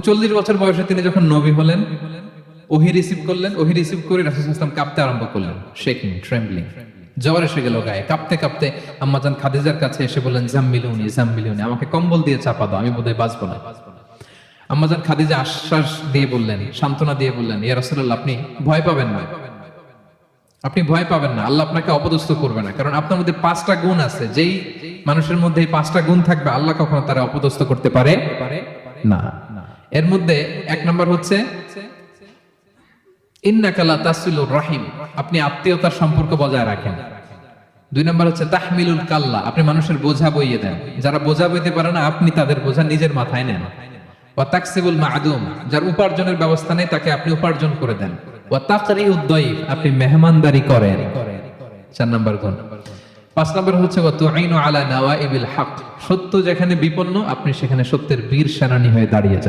40 বছর বয়সে তিনি যখন নবী হলেন, ওহী রিসিভ করলেন, ওহী রিসিভ করে রাসূল সাল্লাল্লাহু আলাইহি ওয়াসাল্লাম কাঁপতে আরম্ভ করলেন, শেকিং, ট্রেম্বলিং, জ্বর এসে গেল গায়ে। কাঁপতে কাঁপতে আম্মাজান খাদিজার কাছে এসে বললেন, জাম্মিলুনি জাম্মিলুনি, আমাকে কম্বল দিয়ে চাপা দাও, আমি বোধহয় বাঁচবো না। আম্মাজান খাদিজা আশ্বাস দিয়ে বললেন, সান্ত্বনা দিয়ে বললেন, ইয়া রাসূলুল্লাহ, আপনি ভয় পাবেন না, আপনি ভয় পাবেন না, আল্লাহ আপনাকে অপদস্থ করবে না। কারণ আপনার মধ্যে 5টা গুণ আছে, যেই মানুষের মধ্যে এই 5টা গুণ থাকবে আল্লাহ কখনো তারা অপদস্থ করতে পারে না। এর মধ্যে 1 নম্বর হচ্ছে ইন্নাকা লা তাসিলুর রাহিম, আপনি আত্মীয়তার সম্পর্ক বজায় রাখেন। 2 নম্বর হচ্ছে তাহমিলুল কাল্লা, আপনি মানুষের বোঝা বইয়ে দেন। যারা বোঝা বইতে পারে না, আপনি তাদের বোঝা নিজের মাথায় নেন। ওয়া তাকসিবুল মা'দুম, যার উপার্জনের ব্যবস্থা নেই তাকে আপনি উপার্জন করে দেন। ওয়া তাকরিউদ দাইফ, আপনি মেহমানদারি করেন। 4 নম্বর গুণ। 5 নম্বর হচ্ছে ওয়া তুঈনু আলা নাওয়াইবিল হক, সত্য যেখানে বিপন্ন আপনি সেখানে সত্যের বীর সেনানী হয়ে দাঁড়িয়ে যান।